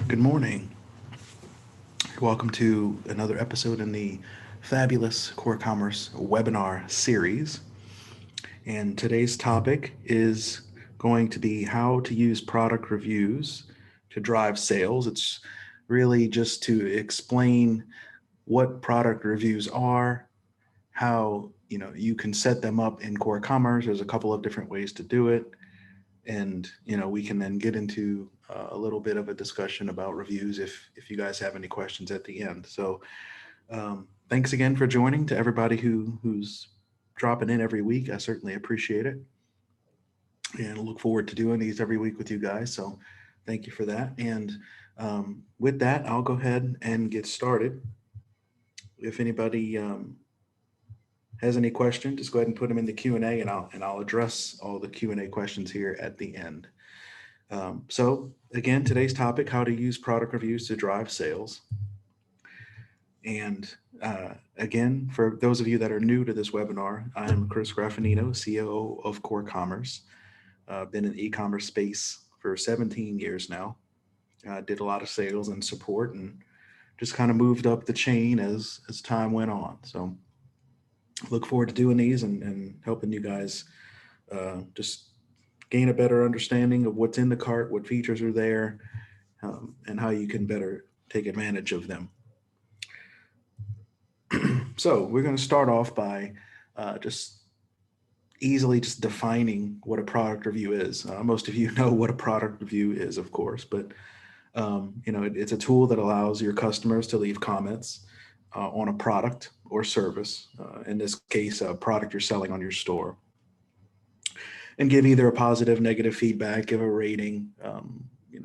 Good morning. Welcome to another episode in the fabulous CoreCommerce webinar series. And today's topic is going to be how to use product reviews to drive sales. It's really just to explain what product reviews are, how you can set them up in CoreCommerce. There's a couple of different ways to do it, and we can then get into a little bit of a discussion about reviews if you guys have any questions at the end. So thanks again for joining. To everybody who's dropping in every week, I certainly appreciate it, and look forward to doing these every week with you guys. So thank you for that. And with that, I'll go ahead and get started. If anybody has any question, just go ahead and put them in the Q&A, and I'll address all the Q&A questions here at the end. So again, today's topic: how to use product reviews to drive sales. And again, for those of you that are new to this webinar, I'm Chris Graffinino, COO of CoreCommerce. Been in the e-commerce space for 17 years now. Did a lot of sales and support, and just kind of moved up the chain as time went on. So look forward to doing these and helping you guys just gain a better understanding of what's in the cart, what features are there, and how you can better take advantage of them. So we're going to start off by just defining what a product review is. Most of you know what a product review is, of course, but it's a tool that allows your customers to leave comments on a product or service, in this case, a product you're selling on your store, and give either a positive, negative feedback, give a rating,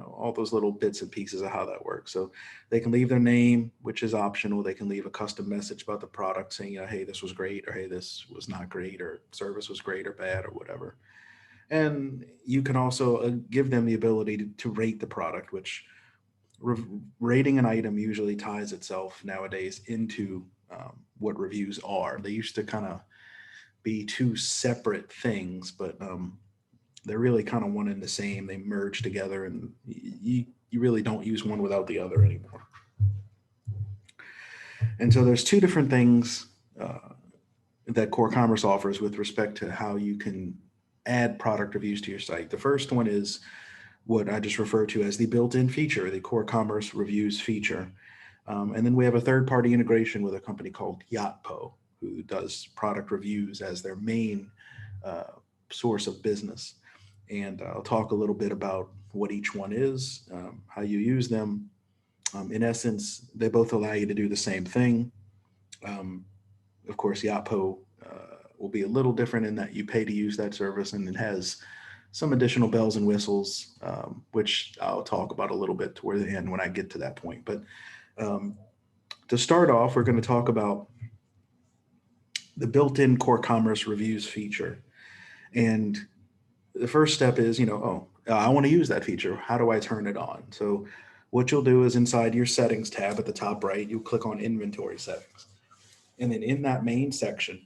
all those little bits and pieces of how that works. So they can leave their name, which is optional. They can leave a custom message about the product saying, hey, this was great, or hey, this was not great, or service was great or bad, or whatever. And you can also give them the ability to rate the product, which rating an item usually ties itself nowadays into what reviews are. They used to kind of be two separate things, but they're really kind of one and the same. They merge together, and you really don't use one without the other anymore. And so there's two different things that CoreCommerce offers with respect to how you can add product reviews to your site. The first one is what I just referred to as the built-in feature, the CoreCommerce reviews feature. And then we have a third-party integration with a company called Yotpo, who does product reviews as their main source of business. And I'll talk a little bit about what each one is, how you use them. In essence, they both allow you to do the same thing. Of course, Yotpo will be a little different in that you pay to use that service, and it has some additional bells and whistles, which I'll talk about a little bit toward the end when I get to that point. But to start off, we're going to talk about the built-in CoreCommerce reviews feature. And the first step is, I want to use that feature. How do I turn it on? So what you'll do is inside your settings tab at the top right, you click on inventory settings. And then in that main section,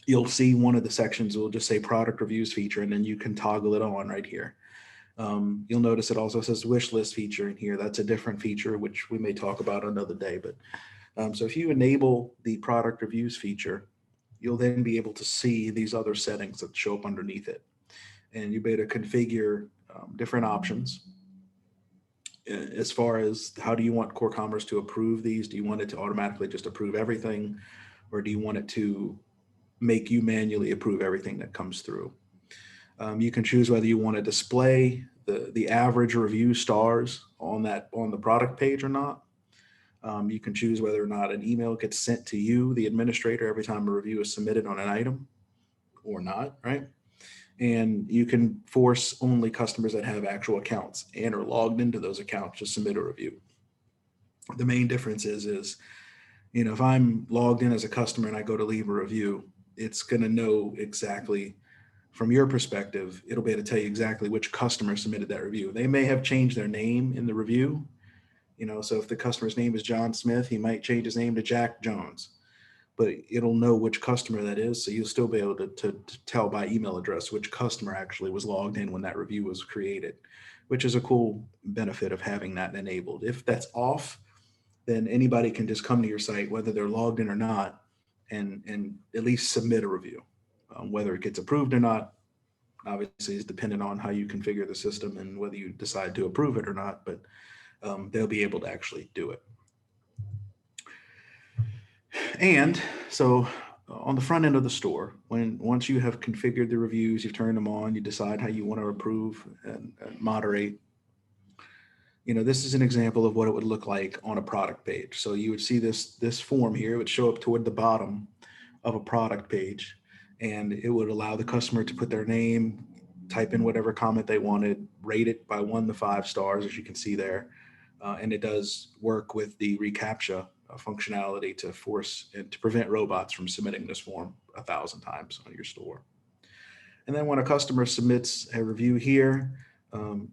you'll see one of the sections will just say product reviews feature, and then you can toggle it on right here. You'll notice it also says wish list feature in here. That's a different feature, which we may talk about another day. But so if you enable the product reviews feature, you'll then be able to see these other settings that show up underneath it. And you'll be able to configure different options as far as how do you want CoreCommerce to approve these? Do you want it to automatically just approve everything? Or do you want it to make you manually approve everything that comes through? You can choose whether you want to display the average review stars on the product page or not. You can choose whether or not an email gets sent to you, the administrator, every time a review is submitted on an item or not, right? And you can force only customers that have actual accounts and are logged into those accounts to submit a review. The main difference is, if I'm logged in as a customer and I go to leave a review, it's going to know exactly, from your perspective, it'll be able to tell you exactly which customer submitted that review. They may have changed their name in the review. So if the customer's name is John Smith, he might change his name to Jack Jones. but it'll know which customer that is. So you'll still be able to tell by email address which customer actually was logged in when that review was created, which is a cool benefit of having that enabled. If that's off, then anybody can just come to your site, whether they're logged in or not, and at least submit a review. Whether it gets approved or not, obviously is dependent on how you configure the system and whether you decide to approve it or not, but they'll be able to actually do it. And so on the front end of the store, once you have configured the reviews, you've turned them on, you decide how you want to approve and moderate. This is an example of what it would look like on a product page. So you would see this form here. It would show up toward the bottom of a product page, and it would allow the customer to put their name, type in whatever comment they wanted, rate it by 1 to 5 stars, as you can see there. And it does work with the reCAPTCHA functionality to force and to prevent robots from submitting this form 1,000 times on your store. And then when a customer submits a review here,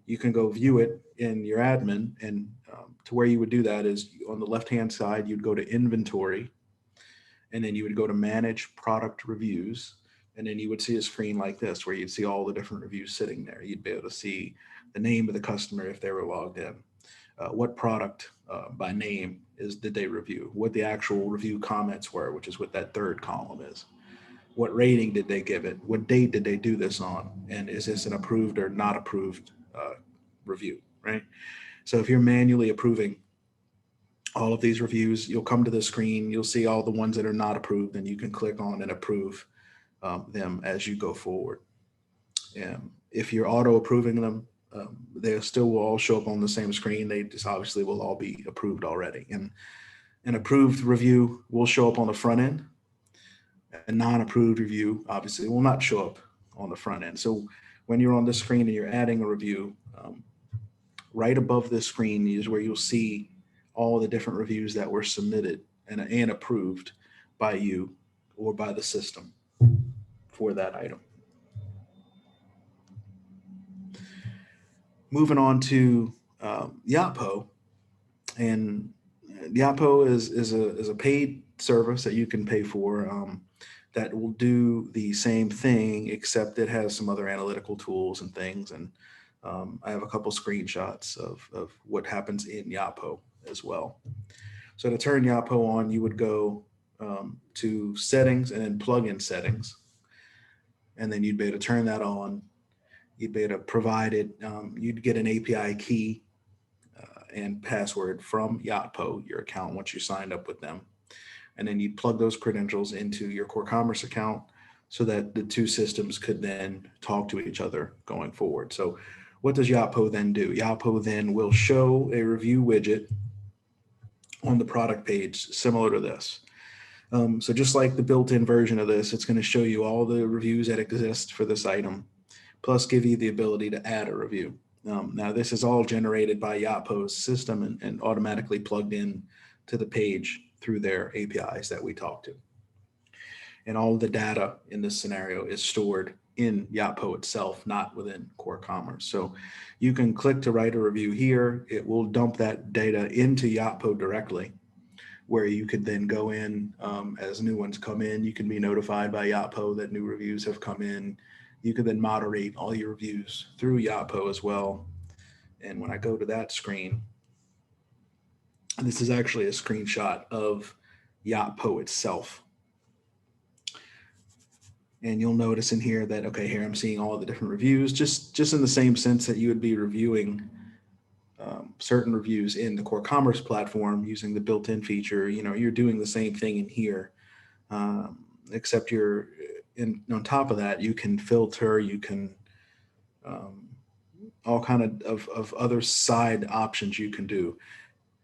you can go view it in your admin, and to where you would do that is on the left-hand side, you'd go to inventory, and then you would go to manage product reviews. And then you would see a screen like this where you'd see all the different reviews sitting there. You'd be able to see the name of the customer if they were logged in, what product by name did they review, what the actual review comments were, which is what that third column is. What rating did they give it? What date did they do this on? And is this an approved or not approved review, right? So if you're manually approving all of these reviews, you'll come to the screen, you'll see all the ones that are not approved, and you can click on and approve them as you go forward. If you're auto approving them, they still will all show up on the same screen. They just obviously will all be approved already. And an approved review will show up on the front end. A non-approved review obviously will not show up on the front end. So when you're on the screen and you're adding a review, right above this screen is where you'll see all the different reviews that were submitted and approved by you or by the system for that item. Moving on to Yotpo, and Yotpo is a paid service that you can pay for that will do the same thing, except it has some other analytical tools and things. And I have a couple screenshots of what happens in Yotpo as well. So to turn Yotpo on, you would go to settings and then plugin settings. And then you'd be able to turn that on. You'd be able to provide it. You'd get an API key and password from Yotpo, your account, once you signed up with them. And then you'd plug those credentials into your CoreCommerce account so that the two systems could then talk to each other going forward. So what does Yotpo then do? Yotpo then will show a review widget on the product page similar to this. So just like the built-in version of this, it's going to show you all the reviews that exist for this item, plus give you the ability to add a review. Now this is all generated by Yotpo's system and automatically plugged in to the page through their APIs that we talked to. And all of the data in this scenario is stored in Yotpo itself, not within CoreCommerce. So you can click to write a review here. It will dump that data into Yotpo directly, where you could then go in as new ones come in. You can be notified by Yotpo that new reviews have come in. You can then moderate all your reviews through Yotpo as well. And when I go to that screen, this is actually a screenshot of Yotpo itself. And you'll notice in here that, okay, here I'm seeing all the different reviews, just in the same sense that you would be reviewing certain reviews in the CoreCommerce platform using the built-in feature. You're doing the same thing in here, except on top of that, you can filter, you can all kind of other side options you can do.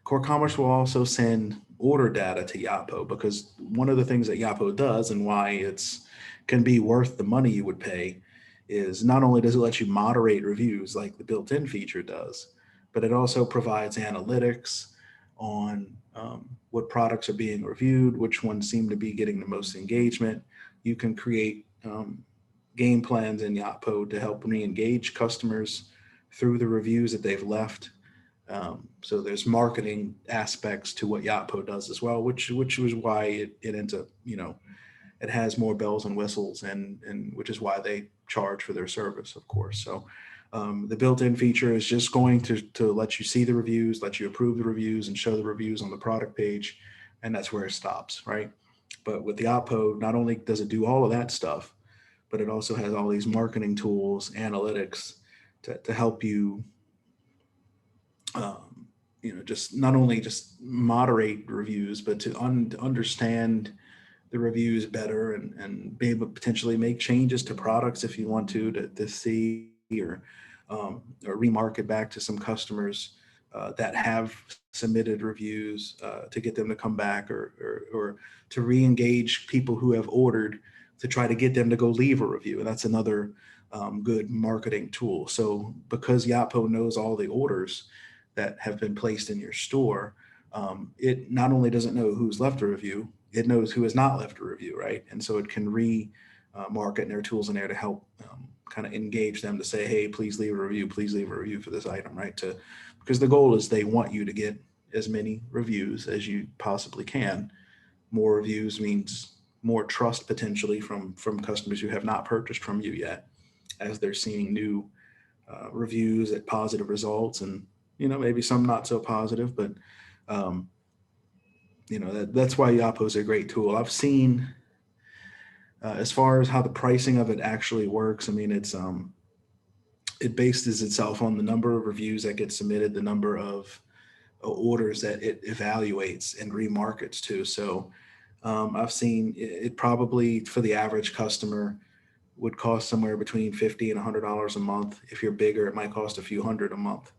CoreCommerce will also send order data to Yotpo, because one of the things that Yotpo does and why it's can be worth the money you would pay is not only does it let you moderate reviews like the built-in feature does, but it also provides analytics on what products are being reviewed, which ones seem to be getting the most engagement. You can create game plans in Yotpo to help re-engage customers through the reviews that they've left. So there's marketing aspects to what Yotpo does as well, which was why it ends up, it has more bells and whistles, and which is why they charge for their service, of course. So the built-in feature is just going to let you see the reviews, let you approve the reviews, and show the reviews on the product page, and that's where it stops, right? But with the Oppo, not only does it do all of that stuff, but it also has all these marketing tools, analytics to help you, just not only just moderate reviews, but to understand the reviews better, and be able to potentially make changes to products if you want to see, or remarket back to some customers that have submitted reviews, to get them to come back, or to re-engage people who have ordered, to try to get them to go leave a review. And that's another good marketing tool. So because Yapo knows all the orders that have been placed in your store, it not only doesn't know who's left a review, it knows who has not left a review, right? And so it can market, and there are tools in there to help kind of engage them to say, hey, please leave a review, please leave a review for this item, right? Because the goal is they want you to get as many reviews as you possibly can. More reviews means more trust potentially from customers who have not purchased from you yet, as they're seeing new reviews at positive results, and maybe some not so positive, but um, that's why Yapo is a great tool. I've seen, as far as how the pricing of it actually works, I mean, it bases itself on the number of reviews that get submitted, the number of orders that it evaluates and remarkets to. So I've seen it probably, for the average customer, would cost somewhere between $50 and $100 a month. If you're bigger, it might cost a few hundred a month,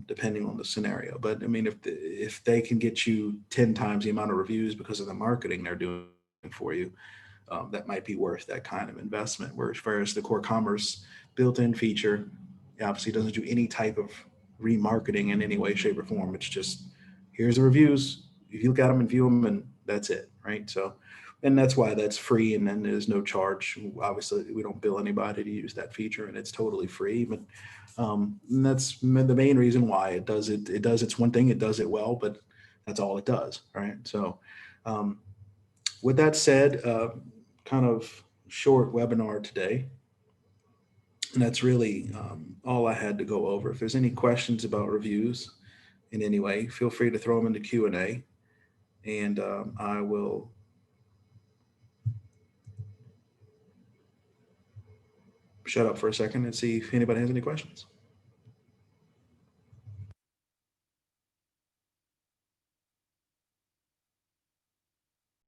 depending on the scenario. But I mean, if they can get you 10 times the amount of reviews because of the marketing they're doing for you, that might be worth that kind of investment. Whereas the CoreCommerce built-in feature obviously doesn't do any type of remarketing in any way, shape, or form. It's just, here's the reviews. You look at them and view them, and that's it, right? So, and that's why that's free, and then there's no charge. Obviously, we don't bill anybody to use that feature, and it's totally free. But and that's the main reason why it does it. It does its one thing. It does it well, but that's all it does, right? So, um, with that said, kind of short webinar today. And that's really all I had to go over. If there's any questions about reviews in any way, feel free to throw them into Q&A, and I will shut up for a second and see if anybody has any questions.